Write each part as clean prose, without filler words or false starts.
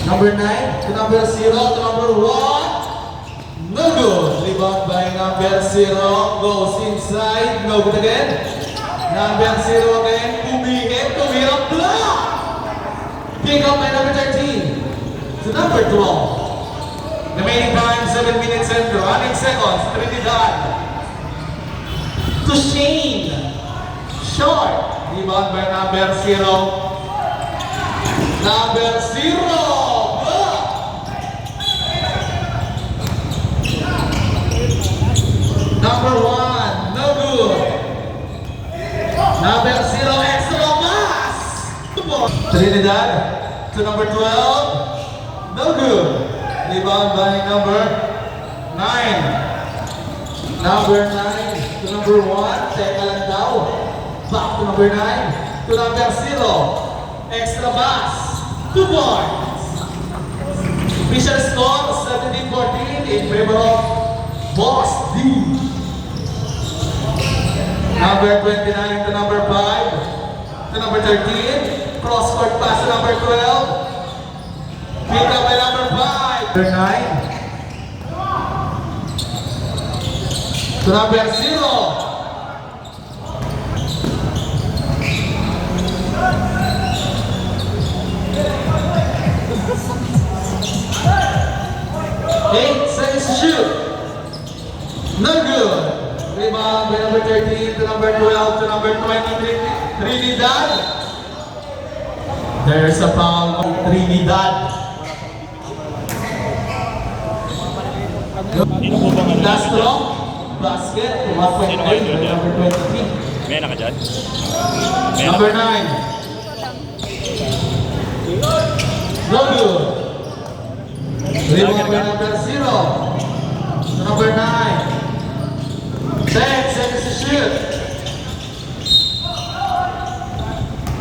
Number 9 to number 0 to number 1. No good. Rebound by number 0. Goes inside. No good again. Number 0 again. Kumihit. Kumihit. Block. Pick up by number 13 to number 12. Remaining time 7 minutes and running seconds. Trinidad. To Shane. Short. Rebound by number 0. Number 0. Number 1, no good. Number 0, extra pass. Trinidad to number 12, no good. Rebound by number 9. Number 9 to number 1, teka lang daw. Back to number 9 to number 0, extra pass. 2 points. Official score 17-14 in favor of Boss D. Number 29 to number 5 to number 13. Cross court pass to number 12. Pick up by number 5. Number 9 to number 0. Eight seconds to shoot. No good. Rebound by number 13 to number 12 to number 23. Trinidad. There's a foul on Trinidad. Last throw. Basket. 1.9 by number 23. May naka dyan? Number 9. No good. Rebound by number 0 to number 9. 10 seconds to shoot.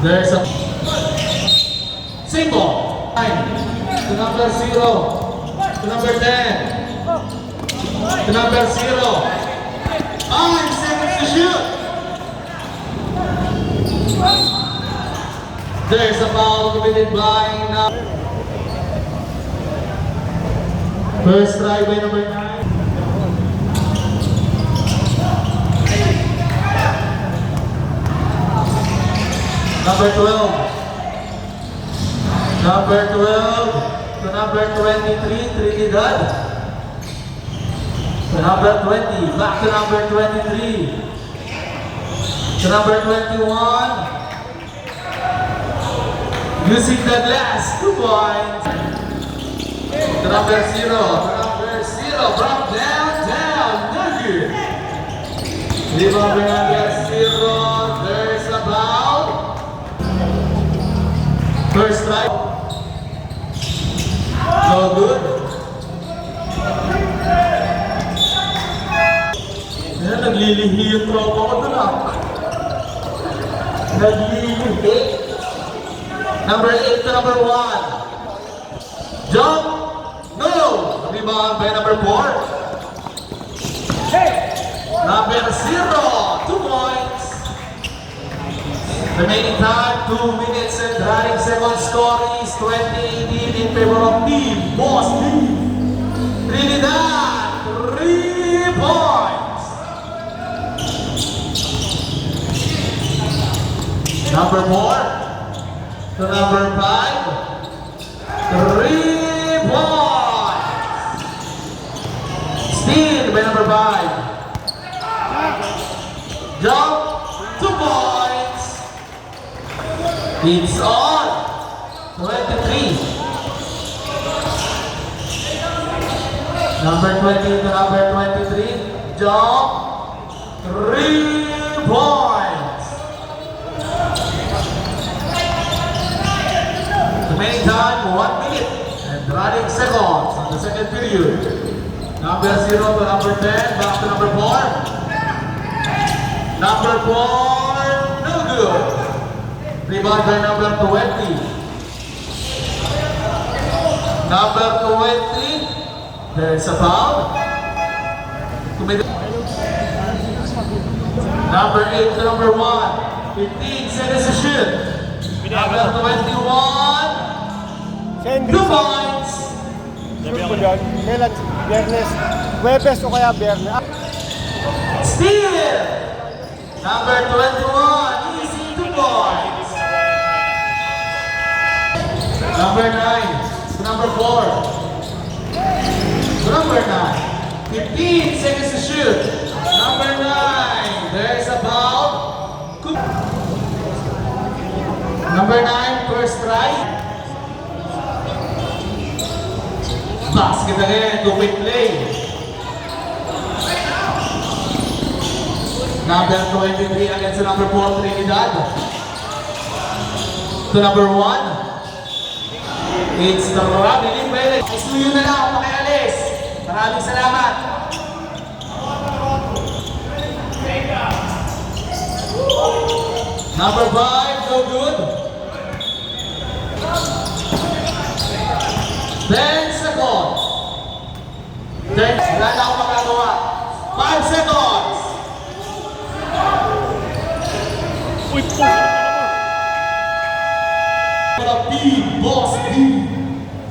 There's a single. 9 to number 0 to number 10 to number 0. 5 seconds to shoot. There's a foul committed by now. First try by number 9. Number 12. Number 12 to number 23, Trinidad. To number 20, back to number 23. To number 21. Using the glass, 2 points. To number 0, from down, no good. Rebound by number 0, there's a foul. First strike. No good. Ayan, naglilihi yung tropa ko doon ah. Naglilihi. Number 8 to number 1. Jump. No! Rebound by number 4. Number 0. 2 points. Remaining time, 2 minutes and running seconds. Score is 20-18 in favor of Team Boss D. Trinidad, 3 points. Number 4 to number 5. 3 points. Steal by number 5. Jump, 2 points. It's on. 23. Number 20 to number 23. Jump, 3 points. Remaining time, 1 minute and running seconds on the second period. Number 0 to number 10, back to number 4. Number 4, no good. Rebound by number 20. Number 20, there's a foul. Number 8 to number 1. 15 seconds to shoot. Number 21. And 2 points. shoot ko dyan, kailan? Biyernes, Huwebes o kaya Biyernes. Steal. Number 21, easy 2 points. Number 9, to number 4. To number 9, 15 seconds to shoot. Number 9, there's a foul. Number 9, first try. Basket again, 2-point play. Number 23 against the number 4, Trinidad. To number 1. It's the Robin Pwede. Isuyo na lang, pakialis. Maraming salamat. Number 5, no good. 10 seconds. 10, wala na akong magagawa. 5 seconds. Uy, po! Para B, Boss B.